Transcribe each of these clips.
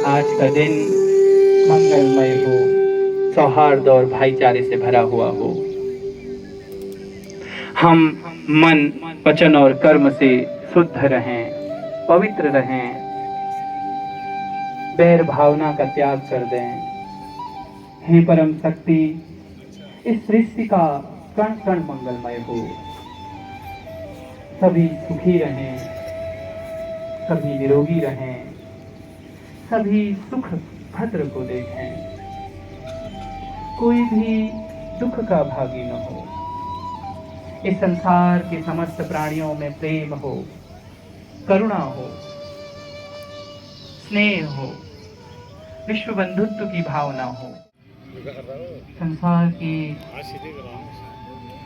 आज का दिन मंगलमय हो, सौहार्द और भाईचारे से भरा हुआ हो। हम मन, वचन और कर्म से शुद्ध रहें, पवित्र रहें, बैर भावना का त्याग कर दें। हे परम शक्ति, इस सृष्टि का कण कण मंगलमय हो। सभी सुखी रहें, सभी निरोगी रहें, सभी सुख भद्र को देखें, कोई भी दुख का भागी न हो। इस संसार के समस्त प्राणियों में प्रेम हो, करुणा हो, स्नेह हो, विश्व बंधुत्व की भावना हो। संसार के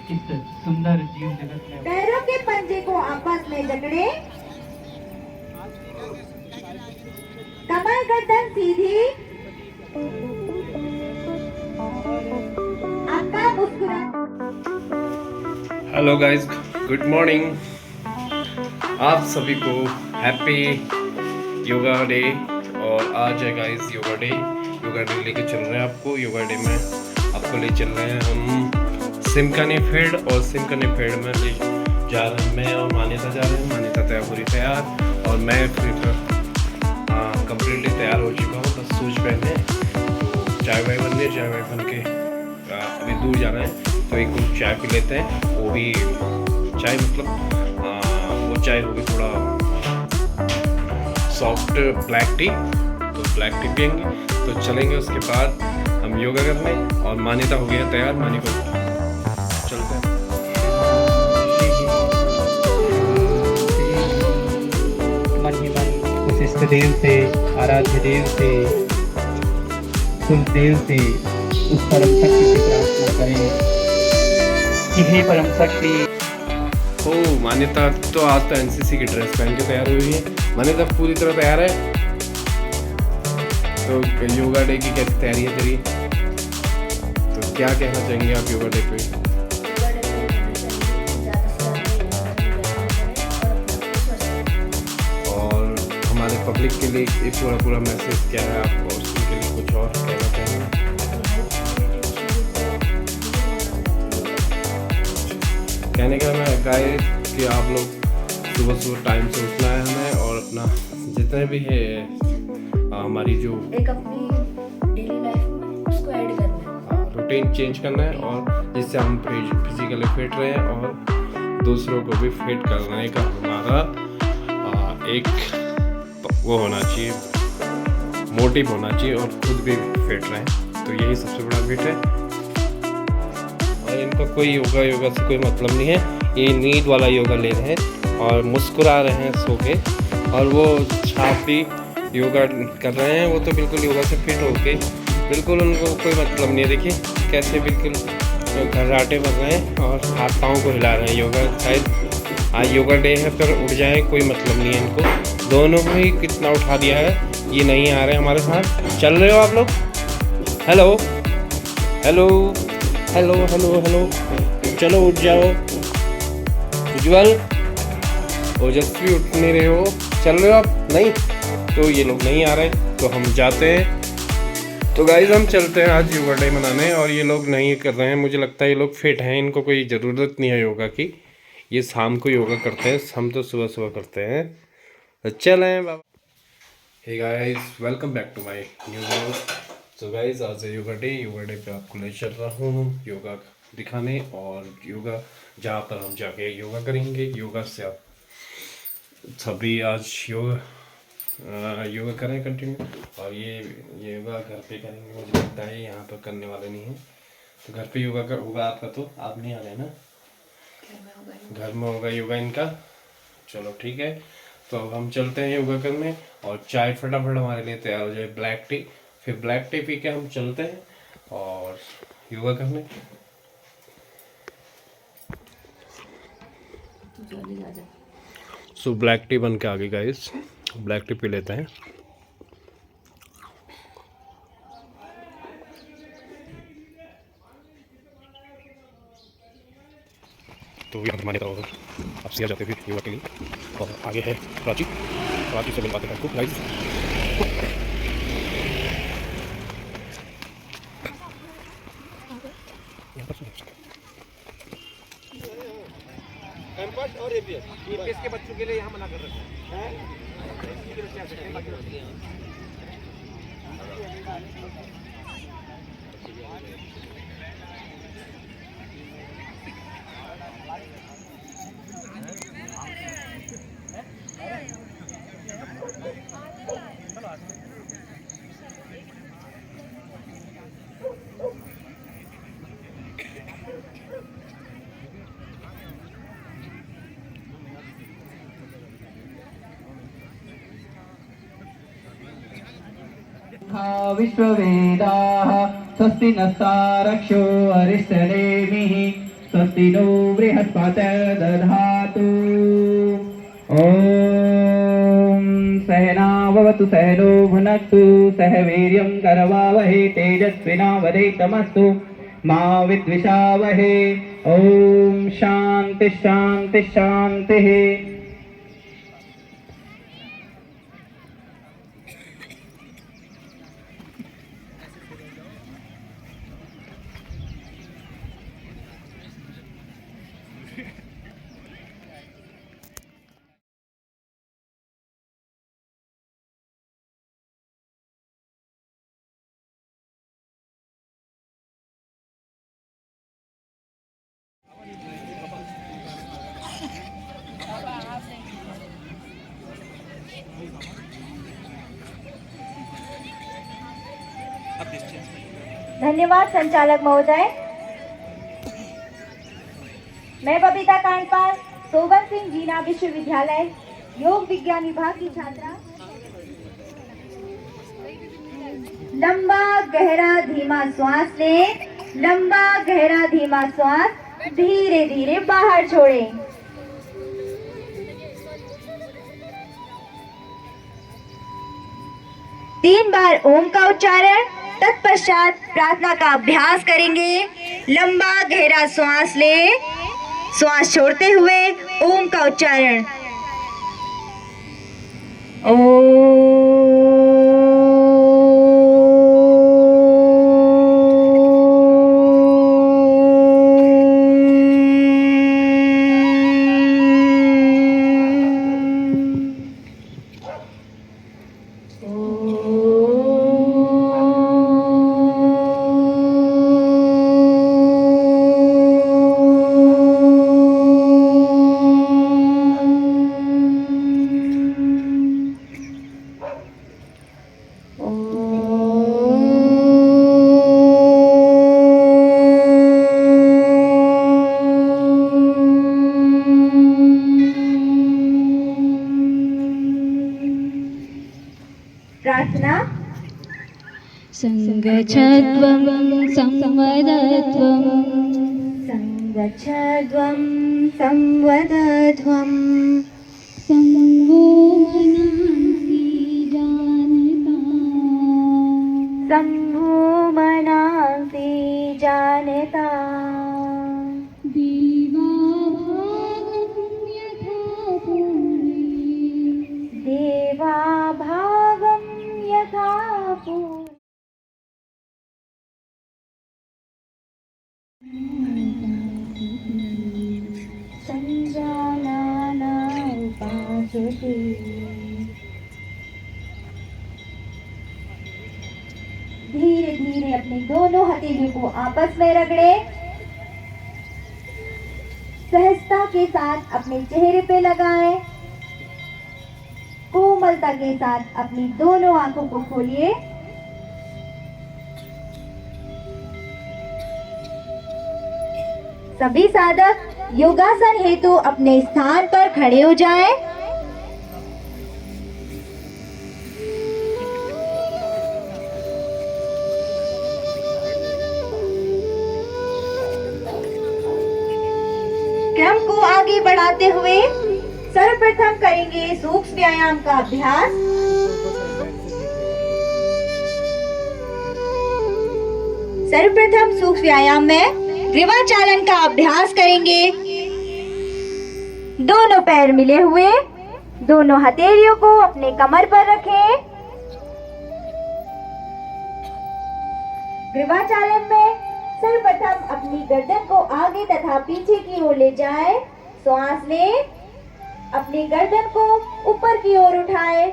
इस सुंदर जीव जगत में पैरों के पंजे को आपस में जकड़े, कमर गर्दन सीधी, आपका मुस्कुरा। Hello guys, good morning. आप सभी को हैप्पी योगा डे। और आज है गाइस योगा डे लेके चल रहे हैं आपको। योगा डे में आपको ले चल रहे हैं हम सिमकानी फील्ड, और सिमकानी फील्ड में ले जा रहे हैं मैं और मान्यता जा रहे हैं। मान्यता पूरी तैयार और मैं फिर कम्प्लीटली तैयार हो चुका हूँ, बस शूज पहने, तो चाय वाय बन रही, चाय वाय बन के अभी दूर जा रहे हैं, तो एक ग्रुप चाय पी लेते हैं। वो भी चाय मतलब वो चाय होगी थोड़ा सॉफ्ट ब्लैक टी, तो ब्लैक टी पियेंगे, तो चलेंगे उसके बाद हम योगा करने। और मान्यता हो गया तैयार, मानी को चलते हैं। मन ही मन उस इष्ट देव से, आराध्य देव से, कुलदेव से, उस परम शक्ति से प्रार्थना करें कि हे परम शक्ति। ओ मान्यता तो आज तो एनसीसी की ड्रेस पहन के तैयार हुई है। मान्यता पूरी तरह तैयार है। तो योगा डे की कैसी तैयारी है तेरी? तो क्या कहना चाहेंगे आप योगा डे पे? और हमारे पब्लिक के लिए ये पूरा मैसेज क्या है आपको, उसके लिए कुछ और कहना चाहेंगे? कहने का मैं गाइस कि आप लोग सुबह टाइम से उठना है हमें, और अपना जितने भी है हमारी जो एक अपनी डेली लाइफ में उसको ऐड करना है, रूटीन चेंज करना है, और जिससे हम फिजिकली फिट रहें और दूसरों को भी फिट करने का हमारा एक वो होना चाहिए, मोटिव होना चाहिए, और खुद भी फिट रहें। तो यही सबसे बड़ा फिट है। और इनका कोई योगा से कोई मतलब नहीं है, ये नींद वाला योगा ले रहे हैं और मुस्कुरा रहे हैं सो के, और वो छापी योगा कर रहे हैं, वो तो बिल्कुल योगा से फिट होके, बिल्कुल उनको कोई मतलब नहीं है। देखिए कैसे बिल्कुल घर्राटे बन रहे हैं और हाथ पाँव को हिला रहे हैं। योगा शायद आज योगा डे है, पर उठ जाए कोई मतलब नहीं है इनको। दोनों को ही कितना उठा दिया है, ये नहीं आ रहे हमारे साथ। चल रहे हो आप लोग? Hello hello hello hello hello, चलो उठ जाओ। उज्जवल, ओजस्वी उठ नहीं रहे हो, चल रहे हो आप? नहीं, तो ये लोग नहीं आ रहे, तो हम जाते हैं। तो गाइस हम चलते हैं आज योगा डे मनाने, और ये लोग नहीं कर रहे हैं। मुझे लगता है ये लोग फिट हैं, इनको कोई ज़रूरत नहीं है योगा की। ये शाम को योगा करते हैं, हम तो सुबह सुबह करते हैं। तो चलें बाबा। Hey guys, welcome back to my new vlog. तो गाइस आज है योगा डे पे आपको ले चल रहा हूँ योगा दिखाने, और योगा जहाँ पर हम जाके योगा करेंगे। योगा से आप सभी आज योगा करें कंटिन्यू, और ये योगा घर पे करेंगे। मुझे लगता है यहाँ पर करने वाले नहीं हैं, तो घर पे योगा होगा आपका, तो आप नहीं आ रहे ना? घर में होगा योगा इनका। चलो ठीक है, तो अब हम चलते हैं योगा करने, और चाय फटाफट हमारे लिए तैयार हो जाए, ब्लैक टी। फिर ब्लैक टी पी के हम चलते हैं और योगा करने। सो ब्लैक टी बन के आ गई गाइस, ब्लैक टी पी लेते हैं। तो यहाँ हमारे और आप सिया जाते फिर योगा के लिए, और आगे है प्राची से मिल पाते हैं आपको गाइस। के बच्चों के लिए यहाँ मना कर रखे हैं। विश्ववेदाः स्वस्ति नस्तारक्षो अरिष्टनेमिः स्वस्ति नो बृहस्पतिर्दधातु। ॐ सहनाववतु सहनो भुनक्तु सह वीर्यं करवावहै तेजस्विनावधीतमस्तु मा विद्विषावहै। ॐ शान्ति शान्ति शान्तिः। धन्यवाद संचालक महोदय। मैं बबीता कांडपाल, सोवन सिंह जीना विश्वविद्यालय योग विज्ञान विभाग की छात्रा। लंबा गहरा धीमा श्वास लें, लंबा गहरा धीमा श्वास धीरे धीरे बाहर छोड़ें। तीन बार ओम का उच्चारण, तत्पश्चात प्रार्थना का अभ्यास करेंगे। लंबा गहरा श्वास लें, श्वास छोड़ते हुए ओम का उच्चारण। प्रार्थना। संगच्छध्वं संवदध्वं संगच्छध्वं संवदध्वं संगो मनांसि जानता शम्भो मनांसि जानता देवाभागं यथा पूर्वं संजानाना उपासते। धीरे धीरे अपने दोनों हथेलियों को आपस में रगड़े। सहजता के साथ अपने चेहरे पे लगाएं। कोमलता के साथ अपनी दोनों आंखों को खोलिए। सभी साधक योगासन हेतु अपने स्थान पर खड़े हो जाएं। क्रम को आगे बढ़ाते हुए सर्वप्रथम करेंगे सूक्ष्म व्यायाम का अभ्यास। सर्वप्रथम सूक्ष्म व्यायाम में ग्रीवाचालन का अभ्यास करेंगे। दोनों पैर मिले हुए, दोनों हथेलियों को अपने कमर पर रखें। ग्रीवाचालन में सर्वप्रथम अपनी गर्दन को आगे तथा पीछे की ओर ले जाएं। श्वास लें। अपनी गर्दन को ऊपर की ओर उठाएं।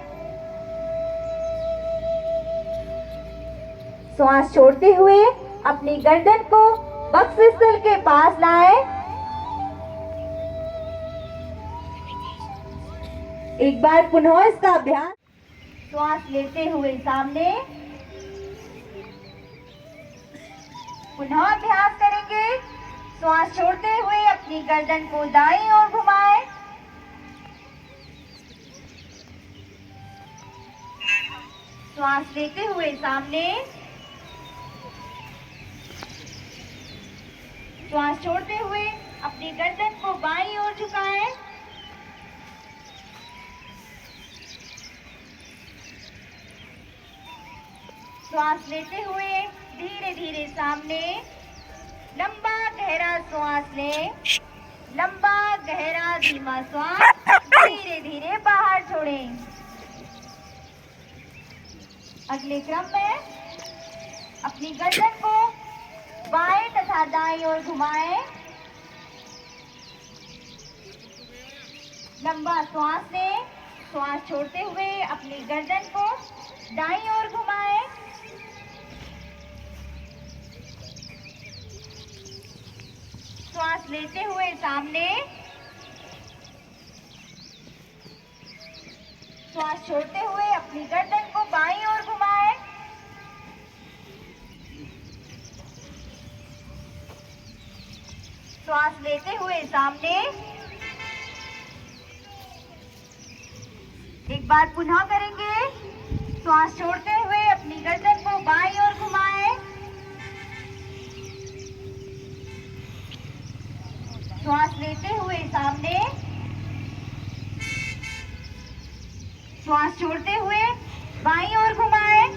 श्वास छोड़ते हुए अपनी गर्दन को वक्षस्थल के पास लाएं। एक बार पुनः इसका अभ्यास। श्वास लेते हुए सामने, पुनः अभ्यास करेंगे। श्वास छोड़ते हुए अपनी गर्दन को दाईं ओर घुमाएं। श्वास लेते हुए सामने, श्वास छोड़ते हुए अपनी गर्दन को बाईं ओर झुकाएं। श्वास लेते हुए धीरे धीरे सामने, लंबा गहरा श्वास लें। लंबा गहरा धीमा श्वास धीरे धीरे बाहर छोड़ें। अगले क्रम में अपनी गर्दन को बाएं तथा दाईं ओर घुमाएं। लंबा श्वास लें। श्वास छोड़ते हुए अपनी गर्दन को दाईं ओर घुमाएं। श्वास लेते हुए सामने, श्वास छोड़ते हुए अपनी गर्दन को बाईं ओर घुमाएं। श्वास लेते हुए सामने, एक बार पुनः करेंगे। श्वास छोड़ते हुए अपनी गर्दन को बाईं ओर घुमाएं। श्वास लेते हुए सामने, श्वास छोड़ते हुए बाईं ओर घुमाएं।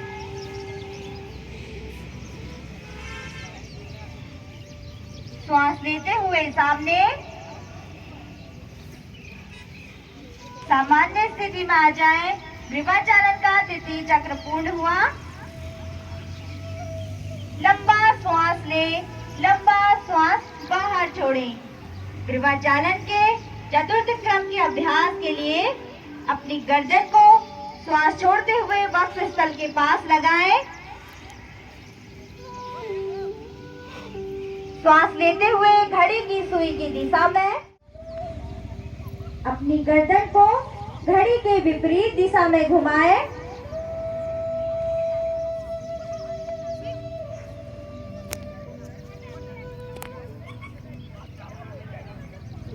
श्वास लेते हुए सामने, सामान्य स्थिति में आ जाएं। ग्रीवाचालन का तृतीय चक्र पूर्ण हुआ। लंबा श्वास लें। लंबा श्वास बाहर छोड़ें। ग्रीवाचालन के चतुर्थ क्रम के अभ्यास के लिए अपनी गर्दन को श्वास छोड़ते हुए वक्षस्थल के पास लगाएं। श्वास लेते हुए घड़ी की सुई की दिशा में अपनी गर्दन को घड़ी के विपरीत दिशा में घुमाएं।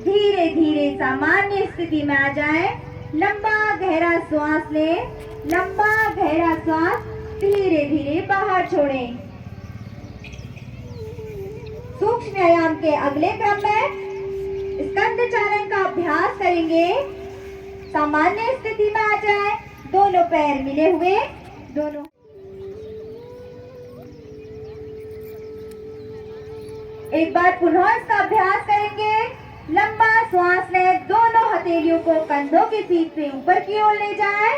धीरे धीरे सामान्य स्थिति में आ जाएं। लंबा गहरा श्वास लें। लंबा गहरा श्वास धीरे धीरे बाहर छोड़ें। सूक्ष्म व्यायाम के अगले क्रम में स्कंद चालन का अभ्यास करेंगे। सामान्य स्थिति में आ जाएं। दोनों पैर मिले हुए, दोनों एक बार पुनः इसका अभ्यास करेंगे। लंबा श्वास लें। दोनों हथेलियों को कंधों के सीध से ऊपर की ओर ले जाएं।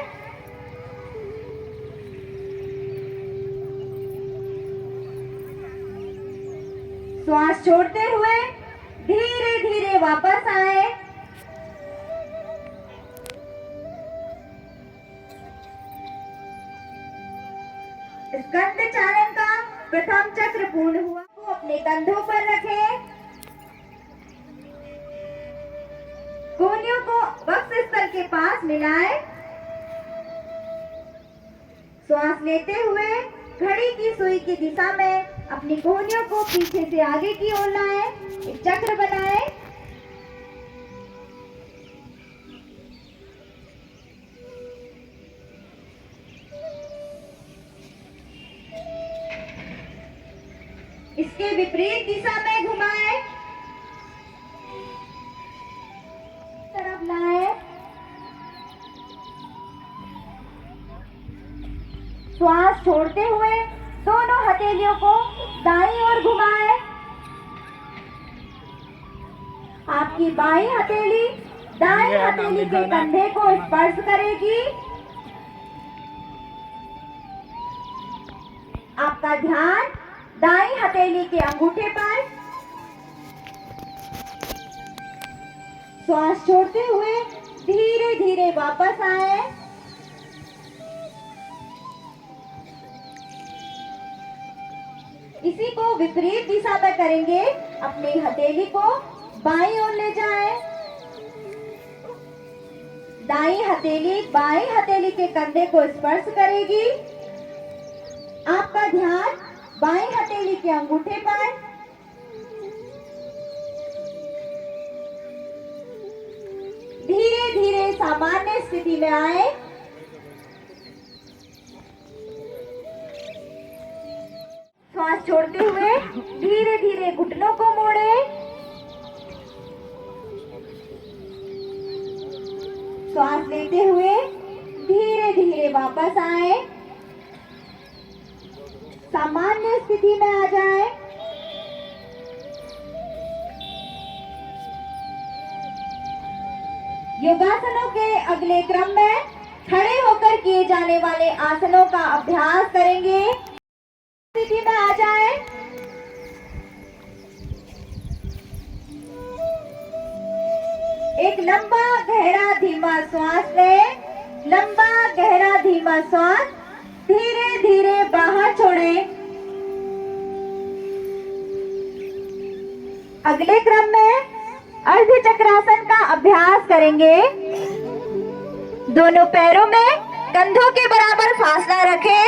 श्वास छोड़ते हुए धीरे धीरे वापस आए। स्कंद चालन का प्रथम चक्र पूर्ण हुआ। को अपने कंधों पर रखें। कोहनियों को वक्षस्थल के पास मिलाएं। श्वास लेते हुए घड़ी की सुई की दिशा में अपनी कोहनियों को पीछे से आगे की ओर लाएं। एक चक्र बनाएं। इसके विपरीत दिशा में घुमाएं। तरफ लाएं। श्वास छोड़ते हुए दोनों हथेलियों को दाईं ओर घुमाएं। आपकी बाईं हथेली दाईं हथेली के कंधे को स्पर्श करेगी। आपका ध्यान दाईं हथेली के अंगूठे पर। श्वास छोड़ते हुए धीरे धीरे वापस आए। इसी को विपरीत दिशा में करेंगे। अपनी हथेली को बाईं ओर ले जाएं। दाईं हथेली बाईं हथेली के कंधे को स्पर्श करेगी। आपका ध्यान बाईं हथेली के अंगूठे पर। धीरे धीरे सामान्य स्थिति में आए। श्वास छोड़ते हुए धीरे धीरे घुटनों को मोड़े। श्वास लेते हुए धीरे धीरे वापस आए। सामान्य स्थिति में आ जाए। योगासनों के अगले क्रम में खड़े होकर किए जाने वाले आसनों का अभ्यास करेंगे। स्थिति में आ जाए। एक लंबा गहरा धीमा श्वास लें। लंबा गहरा धीमा श्वास धीरे धीरे बाहर छोड़ें। अगले क्रम में अर्ध चक्रासन का अभ्यास करेंगे। दोनों पैरों में कंधों के बराबर फासला रखें।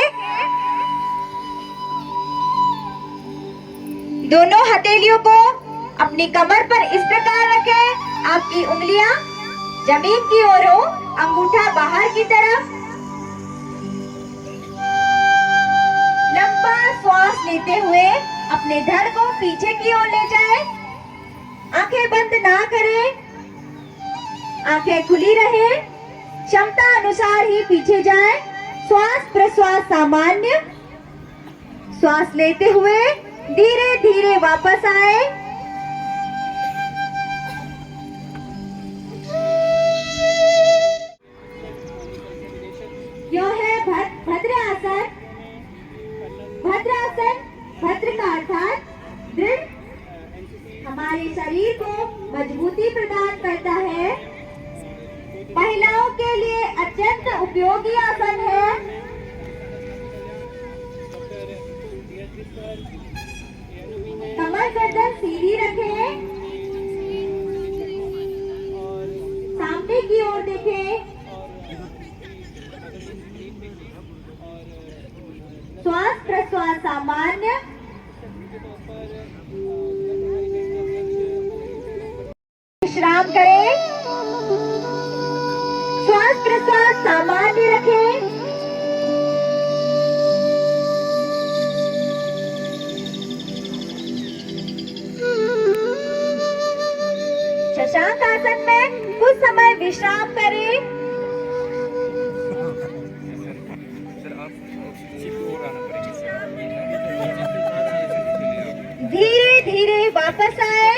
दोनों हथेलियों को अपनी कमर पर इस प्रकार रखें। आपकी उंगलियां जमीन की ओर हो, अंगूठा बाहर की तरफ। लंबा श्वास लेते हुए अपने धड़ को पीछे की ओर ले जाएं। आंखें बंद ना करें, आंखें खुली रहे। क्षमता अनुसार ही पीछे जाएं। श्वास प्रश्वास सामान्य। श्वास लेते हुए धीरे धीरे वापस आए। यह है भद्रासन। भद्रासन, भद्र का अर्थात दृढ़, हमारे शरीर को मजबूती प्रदान करता है। महिलाओं के लिए अत्यंत उपयोगी आसन है। कमर गर्दन सीधी रखें। सामने की ओर देखें। श्वास प्रश्वास सामान्य। विश्राम करें। श्वास प्रश्वास सामान्य रखें। शशांक आसन में कुछ समय विश्राम करें। धीरे धीरे वापस आए।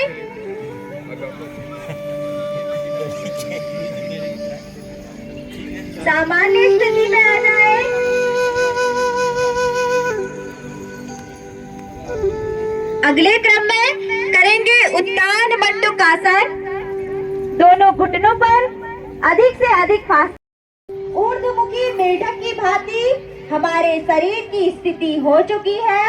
सामान्य स्थिति में आ जाए। अगले क्रम में करेंगे उत्तान मंडूकासन। दोनों घुटनों पर अधिक से अधिक फासला। ऊर्ध्वमुखी मेढक की भांति हमारे शरीर की स्थिति हो चुकी है।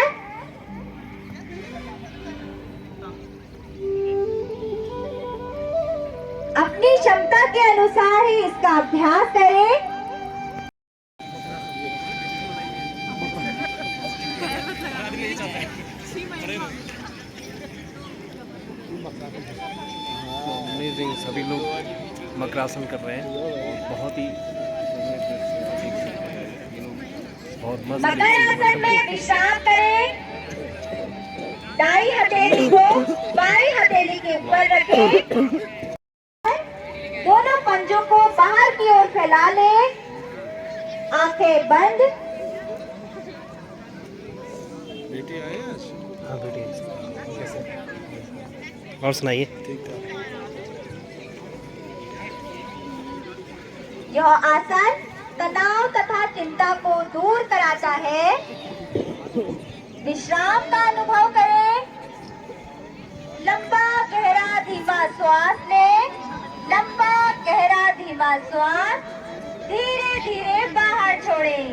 अपनी क्षमता के अनुसार ही इसका अभ्यास करें। अमेजिंग, सभी लोग मकरासन कर रहे हैं और बहुत ही मकर आसन में विश्राम करें। दाई हथेली को बाईं हथेली के ऊपर रखें। दोनों पंजों को बाहर की ओर फैला लें। आंखें बंद। बेटी आए आज? हाँ बेटी। और सुनाइए। यह आसन तनाव तथा चिंता को दूर कराता है। विश्राम का अनुभव करें। लंबा गहरा धीमा श्वास लें। लंबा गहरा धीमा लंबा श्वास धीरे धीरे बाहर छोड़ें।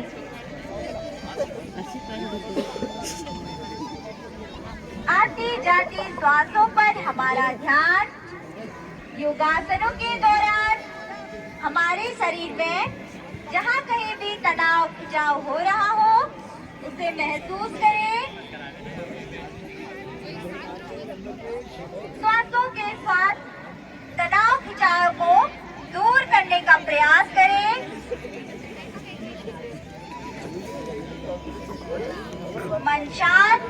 आती जाती श्वासों पर हमारा ध्यान योगासनों के दौरान हमारे शरीर में जहाँ कहीं भी तनाव खिंचाव हो रहा हो उसे महसूस करें। श्वासों के साथ तनाव खिंचाव को दूर करने का प्रयास करें। मन शांत,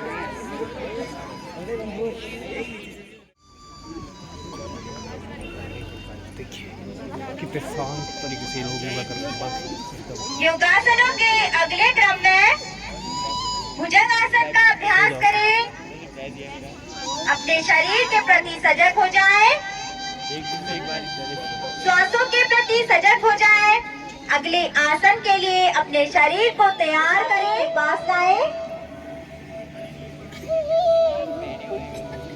कितने शांत तरीके से लोग योगा करते हैं। बस योगासनों के अगले क्रम में भुजंगासन का अभ्यास करें। अपने शरीर के प्रति सजग हो जाएं। श्वासों के प्रति सजग हो जाएं। अगले आसन के लिए अपने शरीर को तैयार करें। पास आए,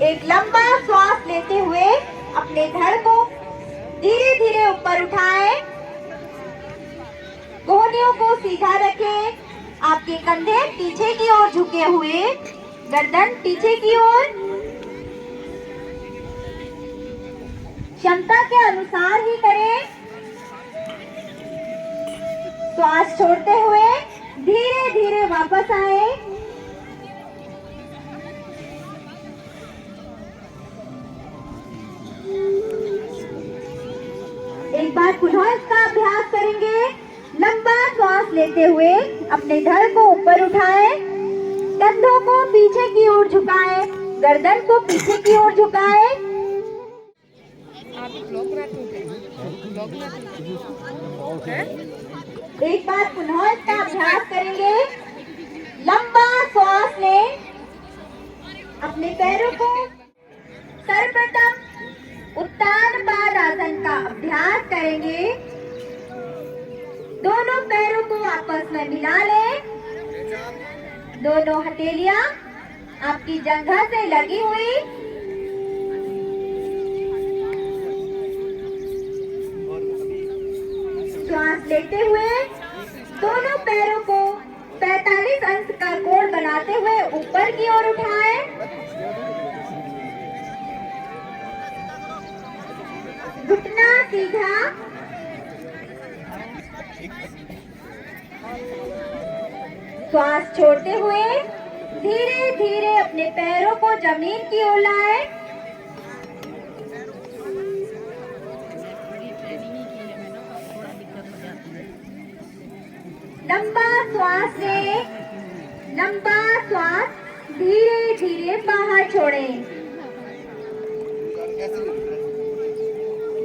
एक लंबा श्वास लेते हुए अपने धड़ को धीरे धीरे ऊपर उठाएं। कोहनियों को सीधा रखें। आपके कंधे पीछे की ओर झुके हुए, गर्दन पीछे की ओर। क्षमता के अनुसार ही करें। श्वास छोड़ते हुए धीरे धीरे वापस आए। एक बार पुनः इसका अभ्यास करेंगे। लंबा श्वास लेते हुए अपने धड़ को ऊपर उठाएं, कंधों को पीछे की ओर झुकाएं, गर्दन को पीछे की ओर झुकाएं। एक बार पुनः इसका अभ्यास करेंगे। लंबा श्वास लें। अपने पैरों को सर्वप्रथम उत्तान पादासन का अभ्यास करेंगे। दोनों पैरों को आपस में मिला लें। दोनों हथेलियां आपकी जंघा से लगी हुई। श्वास लेते हुए दोनों पैरों को 45 अंश का कोण बनाते हुए ऊपर की ओर उठाएं। घुटना सीधा। श्वास छोड़ते हुए धीरे धीरे अपने पैरों को जमीन की ओर लाएं। लंबा श्वास लें। लंबा श्वास धीरे धीरे बाहर छोड़ें।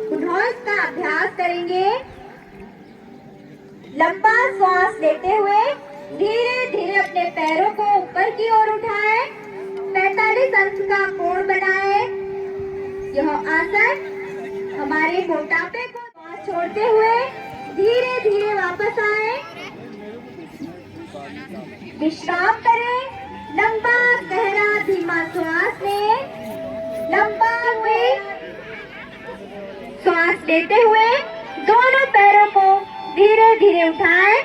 पुनः इसका अभ्यास करेंगे। लंबा श्वास लेते हुए धीरे धीरे अपने पैरों को ऊपर की ओर उठाएं। 45 अंश का कोण बनाएं। यह आसन हमारे मोटापे को श्वास छोड़ते हुए धीरे धीरे वापस आए। विश्राम करें। लंबा गहरा धीमा श्वास लें। लंबा हुए श्वास लेते हुए दोनों पैरों को धीरे धीरे उठाएं।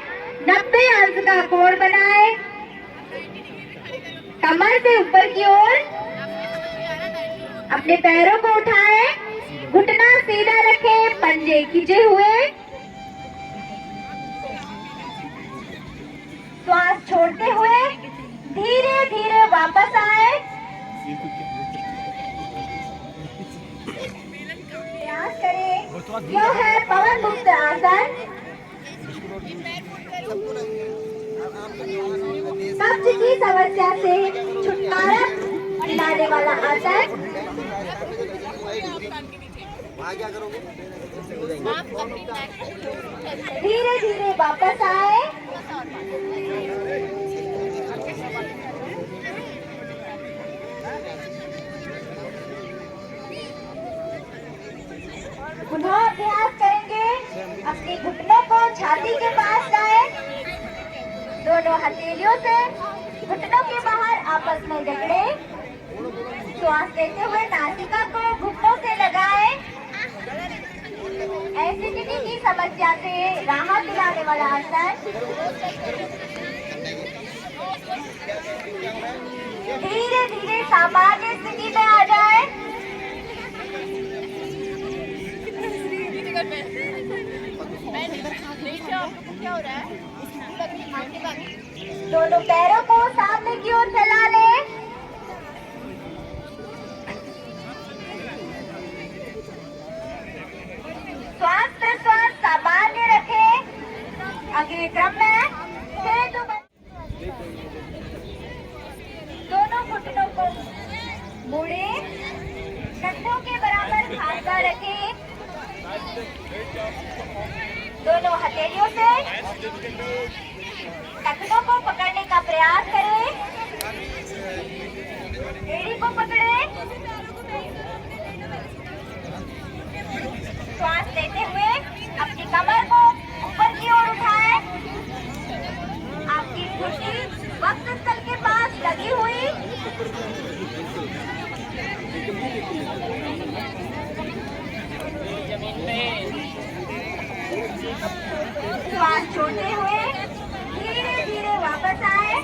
90 अंश का कोण बनाएं। कमर से ऊपर की ओर अपने पैरों को उठाएं। घुटना सीधा रखें, पंजे खींचे हुए। श्वास छोड़ते हुए धीरे धीरे वापस आए। प्रयास करें। यह है पवन मुक्त आसन। कब्ज की समस्या से छुटकारा दिलाने वाला आसन। धीरे धीरे वापस आए। पुनः अभ्यास करेंगे। अपने घुटनों को छाती के पास लाएं। दोनों हथेलियों से घुटनों के बाहर आपस में जकड़ें। श्वास लेते हुए नासिका को घुटनों से लगाएं। एसिडिटी की समस्या से राहत दिलाने वाला आसन। धीरे धीरे सामान्य स्थिति में आ जाए। क्या हो रहा है? दोनों पैरों को सामने की ओर फैला लें। श्वास प्रश्वास सामान्य रखें। अगले क्रम में दोनों घुटनों को मोड़े, कंधों के बराबर खांसा रखें। दोनों हथेलियों से टखनों को पकड़ने का प्रयास करें। एड़ी को पकड़ें। श्वास लेते हुए अपनी कमर को ऊपर की ओर उठाएं। आपकी घुटनी वक्षस्थल के पास लगी हुई। श्वास छोड़ते हुए धीरे धीरे वापस आए।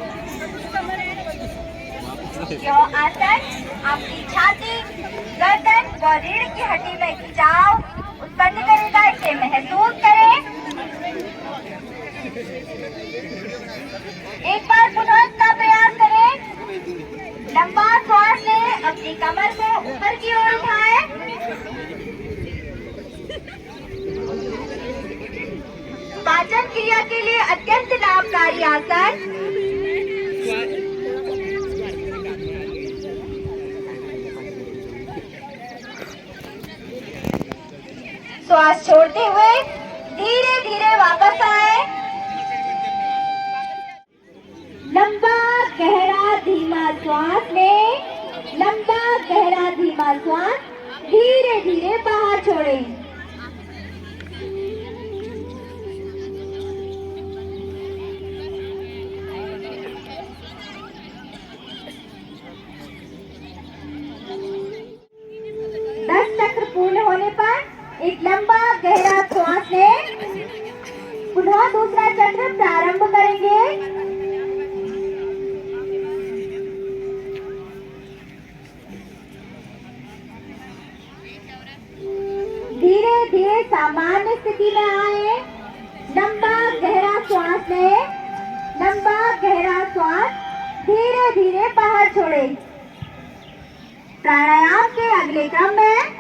यह आसन आपकी छाती, गर्दन व रीढ़ की हड्डी में खिंचाव उत्पन्न करेगा। इसे महसूस करें। एक बार पुनः इसका प्रयास करें। लंबा श्वास लें। अपनी कमर को ऊपर की ओर उठाएं। पाचन क्रिया के लिए अत्यंत लाभकारी आसन। श्वास छोड़ते हुए धीरे धीरे वापस आए। लंबा गहरा धीमा श्वास लें। लंबा गहरा धीमा श्वास धीरे धीरे बाहर छोड़ें। पूर्ण होने पर एक लंबा गहरा श्वास लें। पुनः दूसरा चक्र प्रारंभ करेंगे। धीरे धीरे सामान्य स्थिति में आए। लंबा गहरा श्वास लें। लंबा गहरा श्वास धीरे धीरे बाहर छोड़ें। प्राणायाम के अगले क्रम में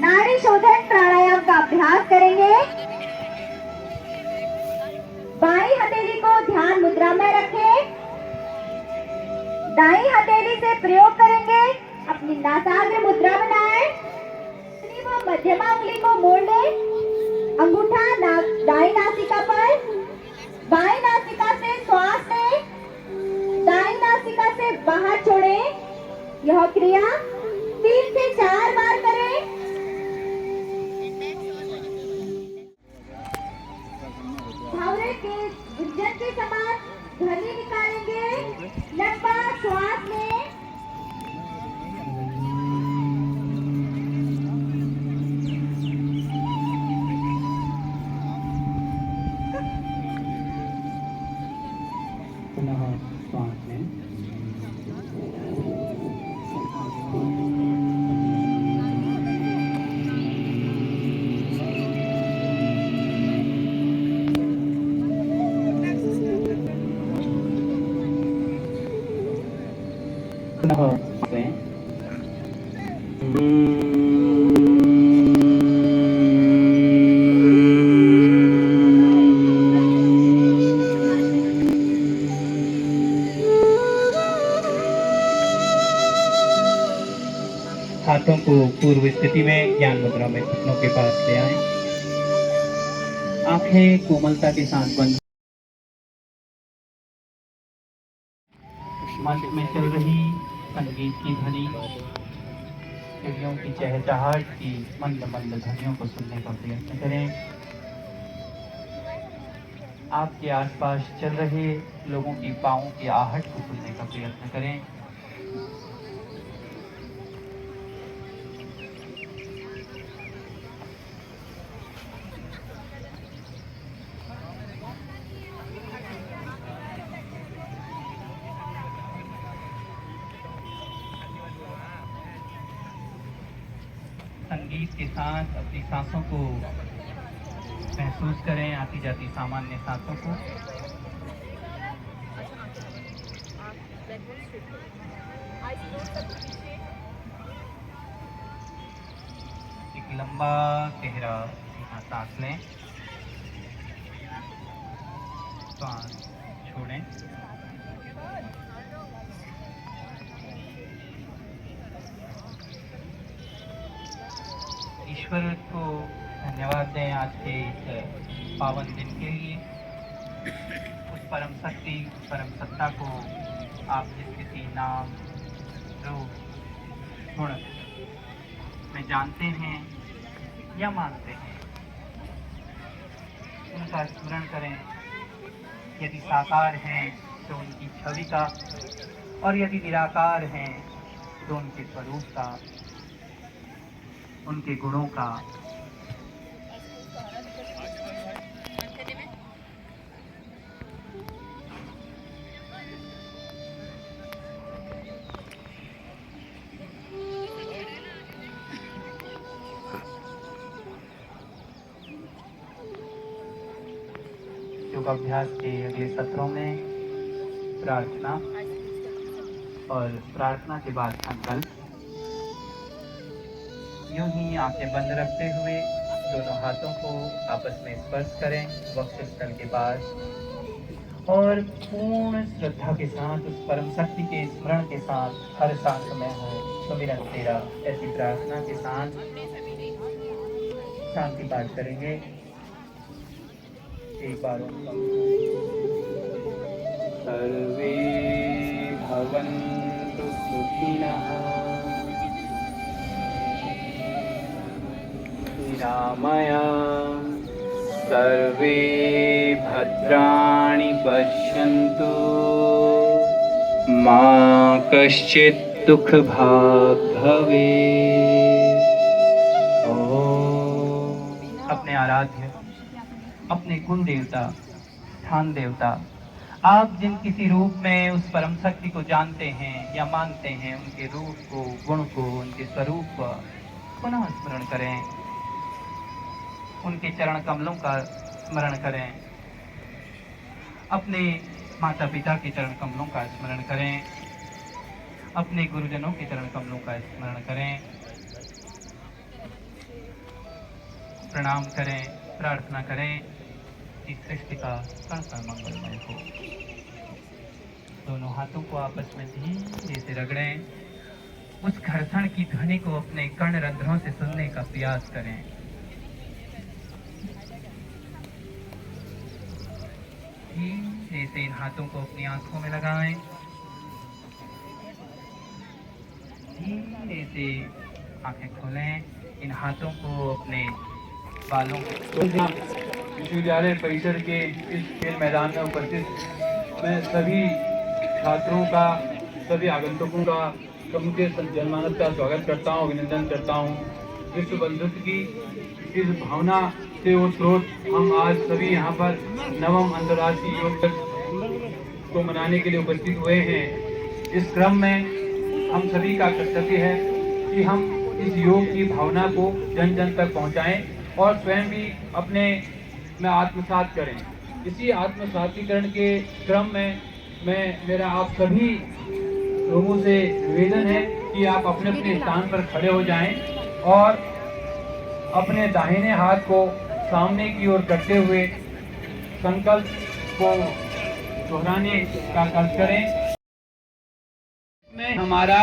नाड़ी शोधन प्राणायाम का अभ्यास करेंगे। बाईं हथेली को ध्यान मुद्रा में रखें। दाईं हथेली से प्रयोग करेंगे। अपनी नासाग्र मुद्रा बनाएं। मध्यमा उंगली को मोड़ लें। अंगूठा दाईं नासिका पर, बाईं नासिका से श्वास लें। दाईं नासिका से बाहर छोड़ें। यह क्रिया 3 से 4 बार करें। भावरे के गुंजन के समान ध्वनि निकालेंगे। लंबा श्वास लें। पुनः श्वास लें। पुनः लें। हाथों को पूर्व स्थिति में ज्ञान मुद्रा में घुटनों के पास ले आएं। आंखें कोमलता के साथ बंद। मंच में चल रही संगीत की ध्वनि, चिड़ियों की चहचहाहट की मंद मंद ध्वनियों को सुनने का प्रयत्न करें। आपके आसपास चल रहे लोगों की पाँवों की आहट को सुनने का प्रयत्न करें। संगीत के साथ अपनी सांसों को महसूस करें, आती जाती सामान्य सांसों को। एक लंबा गहरा धीमा सांस लें, सांस छोड़ें। ईश्वर को धन्यवाद दें आज के इस पावन दिन के लिए। उस परम शक्ति, परम सत्ता को आप जिस किसी नाम, रूप, गुण में जानते हैं या मानते हैं, उनका स्मरण करें। यदि साकार हैं तो उनकी छवि का, और यदि निराकार हैं तो उनके स्वरूप का, उनके गुणों का। योगाभ्यास के अगले सत्रों में प्रार्थना और प्रार्थना के बाद संकल्प। यूं ही आंखें बंद रखते हुए दोनों हाथों को आपस में स्पर्श करें वक्षस्थल के पास, और पूर्ण श्रद्धा के साथ उस परम शक्ति के स्मरण के साथ हर सांस में हो सुमिरन तेरा, ऐसी प्रार्थना के साथ शांति पाठ करेंगे। एक बार सर्वे भवन्तु सुखिनः निरामया सर्वे भद्राणि पश्यन्तु मा कश्चित् दुःखभाग् भवेत्। अपने आराध्य, अपने कुल देवता, स्थान देवता, आप जिन किसी रूप में उस परम शक्ति को जानते हैं या मानते हैं, उनके रूप को, गुण को, उनके स्वरूप को पुनः स्मरण करें। उनके चरण कमलों का स्मरण करें। अपने माता पिता के चरण कमलों का स्मरण करें। अपने गुरुजनों के चरण कमलों का स्मरण करें। प्रणाम करें, प्रार्थना करें कि सृष्टि का कण कण मंगलमय हो। दोनों हाथों को आपस में धीरे से रगड़ें। उस घर्षण की ध्वनि को अपने कर्ण रंध्रों से सुनने का प्रयास करें। धीरे से इन हाथों को अपनी आंखों में लगाएं। धीरे से आंखें खोलें। इन हाथों को अपने बालों विश्वविद्यालय परिसर के इस खेल मैदान में उपस्थित मैं सभी छात्रों का, सभी आगंतुकों का उनके जनमानस का स्वागत करता हूँ, अभिनंदन करता हूँ। विश्व बंधुत्व की इस भावना से ओतप्रोत हम आज सभी यहाँ पर नवम अंतर्राष्ट्रीय योग दिवस को मनाने के लिए उपस्थित हुए हैं। इस क्रम में हम सभी का कर्तव्य है कि हम इस योग की भावना को जन जन तक पहुँचाएं और स्वयं भी अपने में आत्मसात करें। इसी आत्मसातीकरण के क्रम में मेरा आप सभी लोगों से निवेदन है कि आप अपने अपने स्थान पर खड़े हो जाएं और अपने दाहिने हाथ को सामने की ओर करते हुए संकल्प को दोहराने का कल्प करें। में हमारा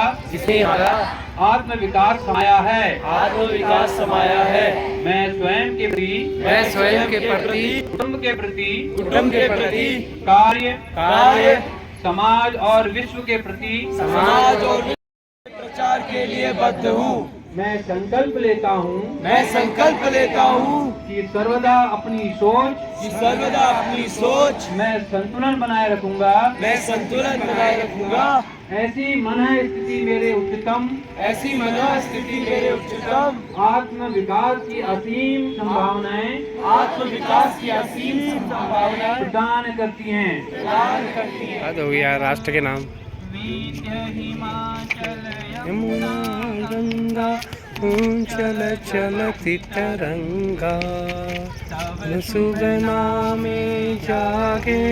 आत्म विकास समाया है, मैं स्वयं के प्रति कुटुंब के प्रति कार्य समाज और विश्व के प्रति प्रचार के लिए बद्ध हूँ। मैं संकल्प लेता हूँ कि सर्वदा अपनी सोच मैं संतुलन बनाए रखूंगा। ऐसी मन स्थिति मेरे उच्चतम आत्म विकास की असीम संभावनाएं प्रदान करती हैं। याद हो गया राष्ट्र के नाम। विंध्य हिमाचल यमुना गंगा चल चलती तरंगा सुगना में जागे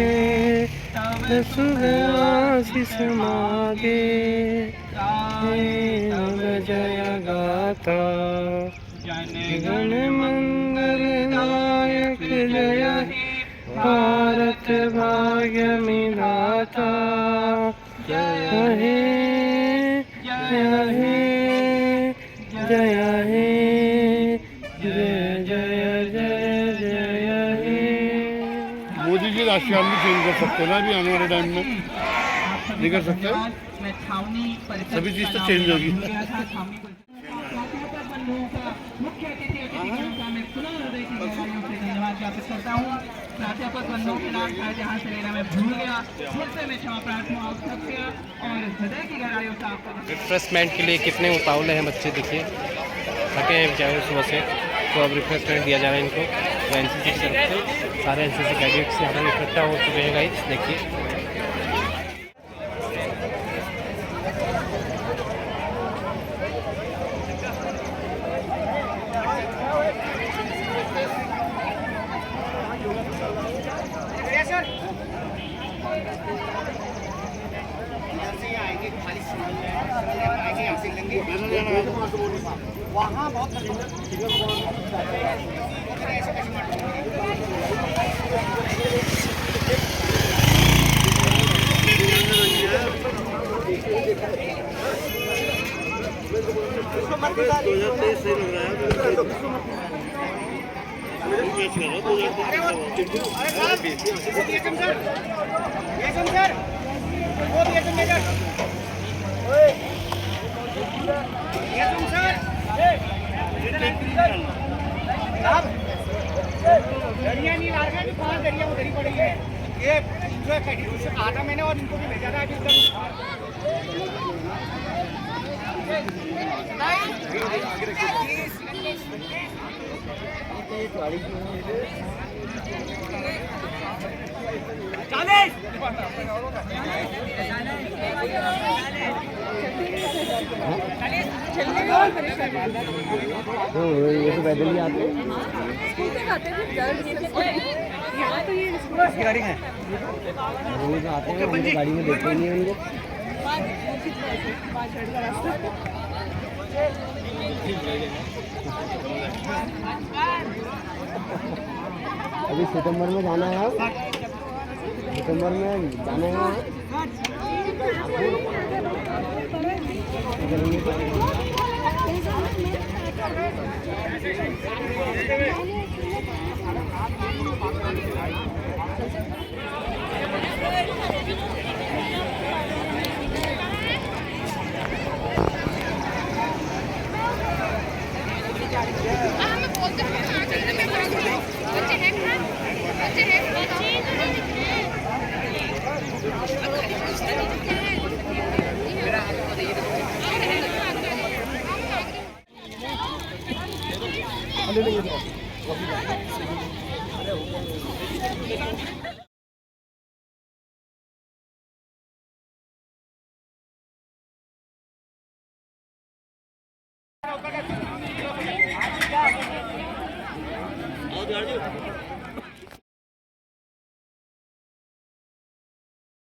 सुगना समागे जय गाता गण मंगल नायक जय भारत भाग्य मिलाता जय हे जय हे जय हे जय जय जय जय हे। मोदी जी राष्ट्रगान भी चेंज कर सकते हैं ना अभी आने वाले टाइम में, नहीं कर सकते? सभी चीज़ तो चेंज होगी। मुख्य अतिथि का मैं पुनः हृदय की गहराइयों से धन्यवाद ज्ञापित करता हूँ। प्राध्यापक बंधुओं के नाम जहाँ से लेना मैं भूल गया, फिर से मैं क्षमा प्रार्थना आप सबसे और हृदय की गहराइयों से आपको। रिफ्रेशमेंट के लिए कितने उतावले हैं बच्चे, देखिए थके हैं बेचारे सुबह से, तो अब रिफ्रेशमेंट दिया जा रहा है इनको। तो एनसीसी की तरफ से सारे एनसीसी कैडेट्स यहाँ पर इकट्ठा हो चुके हैं गाइस, देखिए। वहाँ बहुत दरिया नहीं ला रहे, 5 दरिया उधर ही पड़ी है। ये दूसरा कहा था मैंने और इनको भी भेजा था अभी ये तो पैदल ही आते हैं। गाड़ी है रोज आते हैं, उनकी गाड़ी में देखते नहीं हैं उनको। अभी सितंबर में जाना है, सितंबर में जाना है।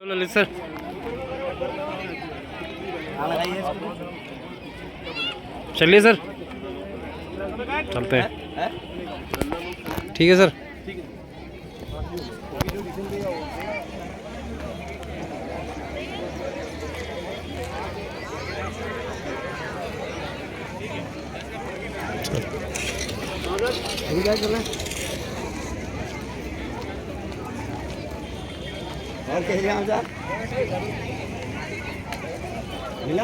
ललित सर चलिए सर, चलते हैं। ठीक है सर। और कैसे मिला?